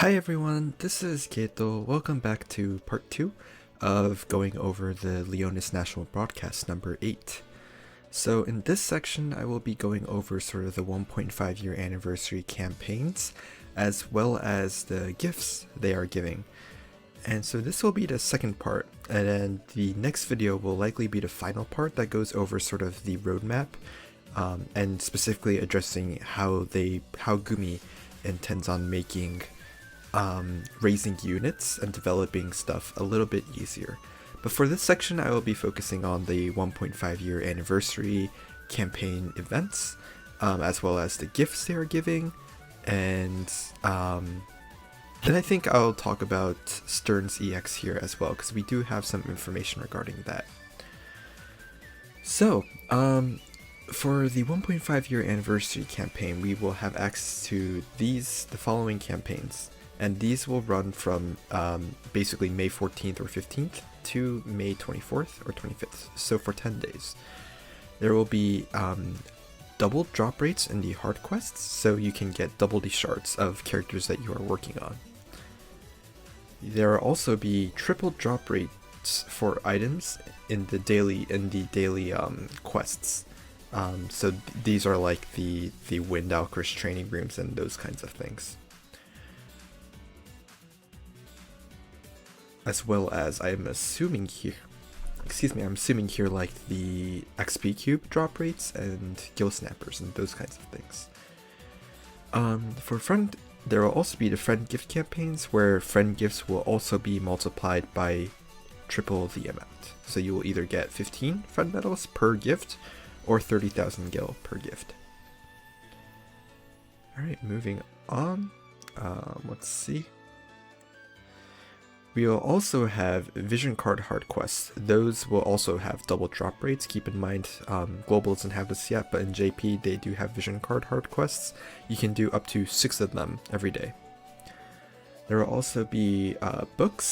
Hi everyone, this is Keito. Welcome back to part 2 of going over the Leonis National Broadcast number 8. So in this section I will be going over sort of the 1.5 year anniversary campaigns as well as the gifts they are giving. And so this will be the second part, and then the next video will likely be the final part that goes over sort of the roadmap and specifically addressing how Gumi intends on making raising units and developing stuff a little bit easier. But for this section I will be focusing on the 1.5 year anniversary campaign events, as well as the gifts they are giving, and then I think I'll talk about Sterne's EX here as well, because we do have some information regarding that. So, for the 1.5 year anniversary campaign, we will have access to the following campaigns. And these will run from basically May 14th or 15th to May 24th or 25th, so for 10 days. There will be double drop rates in the hard quests, so you can get double the shards of characters that you are working on. There will also be triple drop rates for items in the daily quests. So these are like the Wind Alchers training rooms and those kinds of things. As well as I'm assuming here like the XP cube drop rates and gill snappers and those kinds of things. For friend, there will also be the friend gift campaigns where friend gifts will also be multiplied by triple the amount. So you will either get 15 friend medals per gift or 30,000 gil per gift. Alright, moving on. Let's see. We will also have vision card hard quests. Those will also have double drop rates. Keep in mind, Global doesn't have this yet, but in JP they do have vision card hard quests. You can do up to 6 of them every day. There will also be book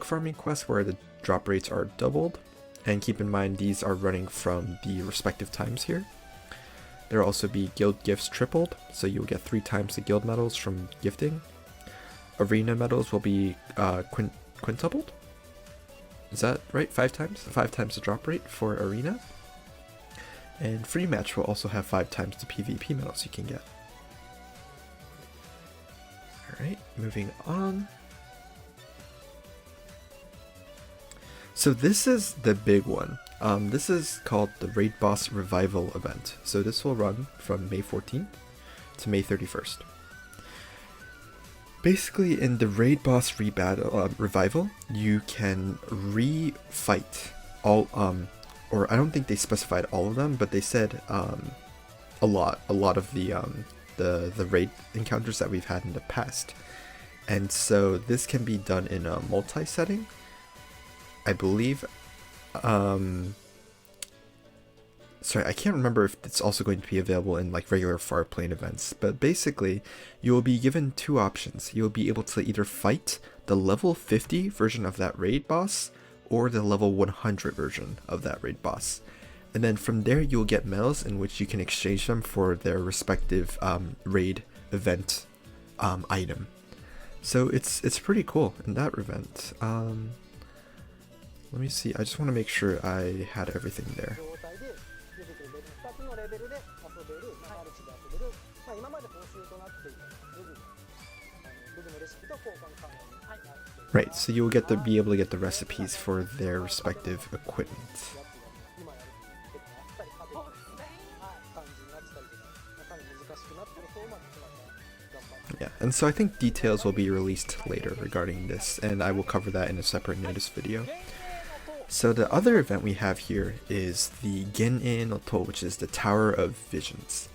farming quests where the drop rates are doubled. And keep in mind these are running from the respective times here. There will also be guild gifts tripled, so you'll get 3 times the guild medals from gifting. Arena medals will be quintupled? Is that right? 5 times? 5 times the drop rate for arena. And free match will also have 5 times the PvP medals you can get. Alright, moving on. So this is the big one. This is called the Raid Boss Revival event. So this will run from May 14th to May 31st. Basically, in the Raid Boss Revival, you can re-fight all, or I don't think they specified all of them, but they said a lot of the raid encounters that we've had in the past. And so this can be done in a multi-setting, I believe. Sorry, I can't remember if it's also going to be available in like regular Farplane events, but basically you will be given 2 options. You'll be able to either fight the level 50 version of that raid boss or the level 100 version of that raid boss. And then from there you'll get medals in which you can exchange them for their respective raid event item. So it's pretty cool in that event. Let me see, I just want to make sure I had everything there. Right, so you'll be able to get the recipes for their respective equipment. Yeah, and so I think details will be released later regarding this, and I will cover that in a separate notice video. So the other event we have here is the Gen-e no To, which is the Tower of Visions.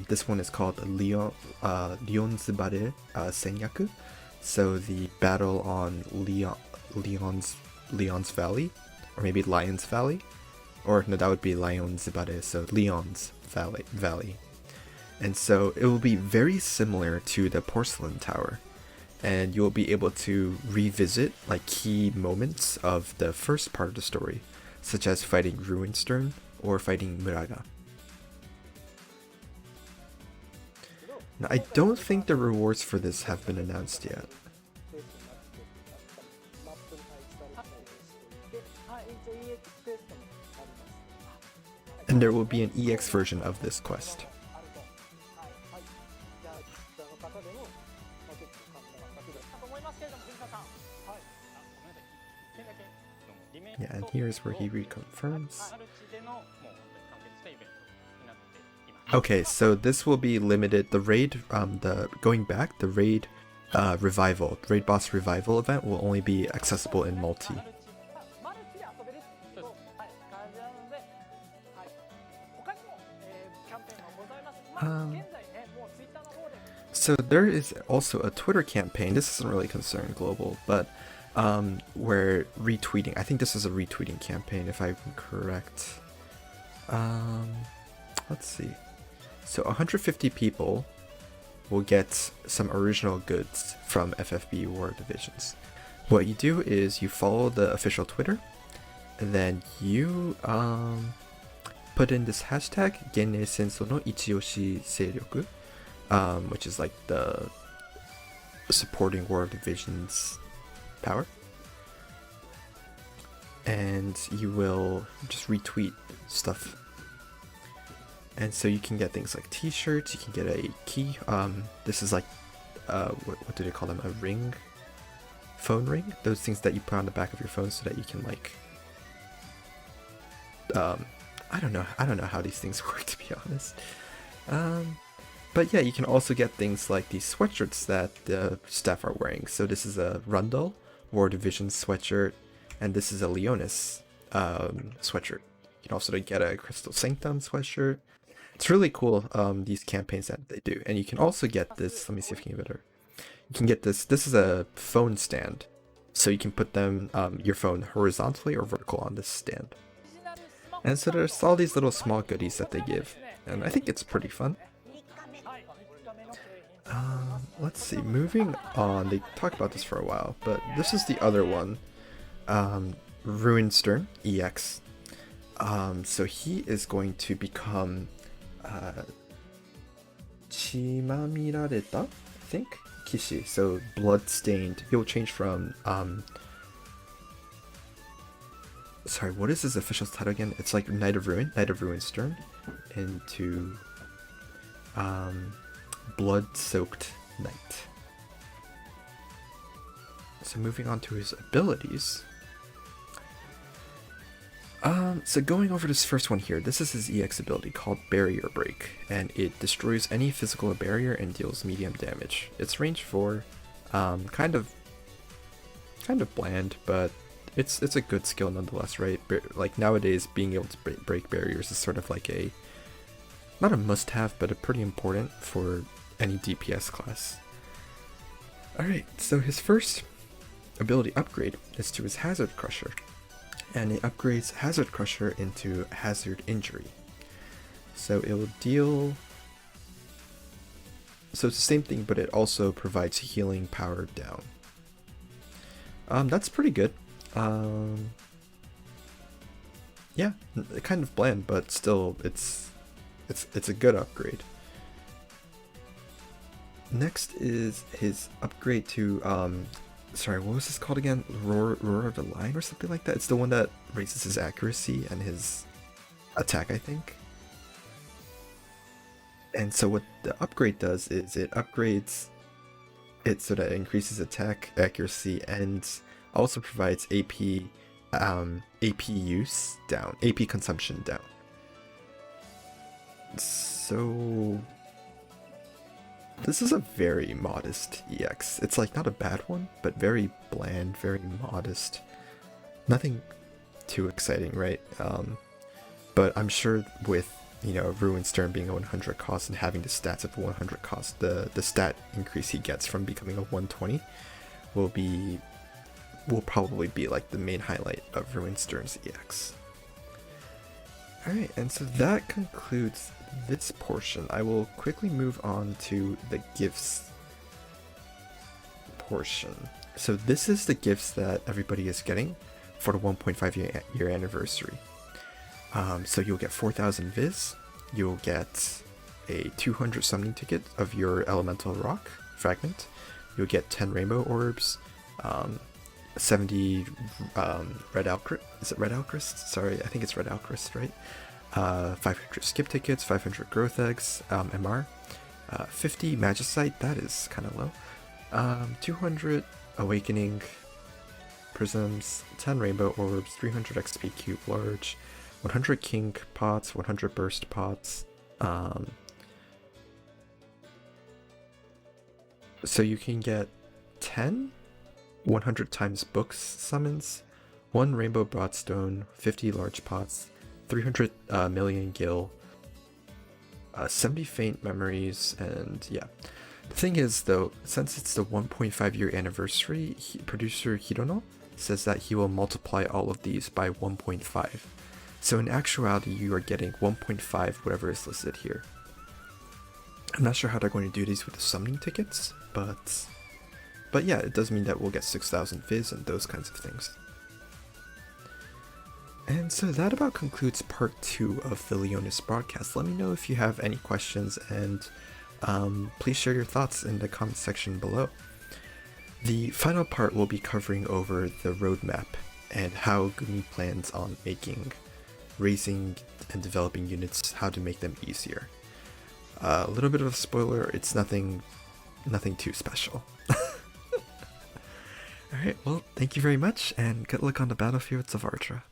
This one is called Leon's Senyaku. So the battle on Leon's Valley, or maybe Lion's Valley, or no, that would be Lion's Zibare, so Leon's Valley. And so it will be very similar to the Porcelain Tower, and you'll be able to revisit like key moments of the first part of the story, such as fighting Ruinstern or fighting Muraga. I don't think the rewards for this have been announced yet. And there will be an EX version of this quest. Yeah, and here's where he reconfirms. Okay, so this will be limited. The raid, the raid raid boss revival event will only be accessible in multi. So there is also a Twitter campaign. This doesn't really concern global, but where retweeting. I think this is a retweeting campaign, if I'm correct. Let's see. So 150 people will get some original goods from FFB War Divisions. What you do is you follow the official Twitter, and then you put in this hashtag Genne Senso no Ichiyoshi Seiryoku, which is like the supporting War Divisions power, and you will just retweet stuff. And so you can get things like t-shirts, you can get a key, this is like, what do they call them, a ring? Phone ring? Those things that you put on the back of your phone so that you can like, I don't know how these things work, to be honest. But yeah, you can also get things like these sweatshirts that the staff are wearing. So this is a Rundle War Division sweatshirt, and this is a Leonis sweatshirt. You can also get a Crystal Sanctum sweatshirt. It's really cool, these campaigns that they do. And you can also get this, let me see if I can get better. You can get this is a phone stand. So you can put them, your phone horizontally or vertical on this stand. And so there's all these little small goodies that they give. And I think it's pretty fun. Let's see, moving on, they talked about this for a while, but this is the other one. Sterne, EX. So he is going to become Chimamirareta, I think? Kishi, so blood-stained. He'll change from, sorry, what is his official title again? It's like Knight of Ruin Sterne, into, Blood-Soaked Knight. So moving on to his abilities. So going over this first one here, this is his EX ability called Barrier Break, and it destroys any physical barrier and deals medium damage. It's range 4, kind of bland, but it's a good skill nonetheless, right? Like nowadays, being able to break barriers is sort of like not a must-have, but a pretty important for any DPS class. Alright, so his first ability upgrade is to his Hazard Crusher. And it upgrades Hazard Crusher into Hazard Injury. So it will deal... So it's the same thing, but it also provides healing power down. That's pretty good. Yeah, kind of bland, but still, it's a good upgrade. Next is his upgrade to... sorry, what was this called again? Roar of the Lion or something like that? It's the one that raises his accuracy and his attack, I think. And so what the upgrade does is it upgrades it so that it increases attack, accuracy, and also provides AP use down, AP consumption down. So this is a very modest EX. It's like not a bad one, but very bland, very modest. Nothing too exciting, right? But I'm sure with, you know, Ruin Sterne being a 100 cost and having the stats of a 100 cost, the stat increase he gets from becoming a 120 will probably be like the main highlight of Ruin Sterne's EX. Alright, and so that concludes this portion. I will quickly move on to the gifts portion. So this is the gifts that everybody is getting for the 1.5 year anniversary. So you'll get 4,000 Viz, you'll get a 200 summoning ticket of your elemental rock fragment. You'll get 10 rainbow orbs, 70 red alchrist. Is it red alchrist? Sorry, I think it's red alchrist, right? 500 skip tickets, 500 growth eggs, MR, 50 magicite. That is kind of low. 200 awakening prisms, 10 rainbow orbs, 300 XP cube large, 100 king pots, 100 burst pots. So you can get 10 100 times books summons, 1 rainbow broadstone, 50 large pots, 300 million gil, 70 faint memories, and yeah. The thing is though, since it's the 1.5 year anniversary, producer Hirono says that he will multiply all of these by 1.5. So in actuality, you are getting 1.5 whatever is listed here. I'm not sure how they're going to do these with the summoning tickets, but yeah, it does mean that we'll get 6,000 fizz and those kinds of things. And so that about concludes part 2 of the Leonis broadcast. Let me know if you have any questions, and please share your thoughts in the comment section below. The final part will be covering over the roadmap and how Gumi plans on raising and developing units, how to make them easier. A little bit of a spoiler, it's nothing too special. Alright, well, thank you very much, and good luck on the battlefields of Artra.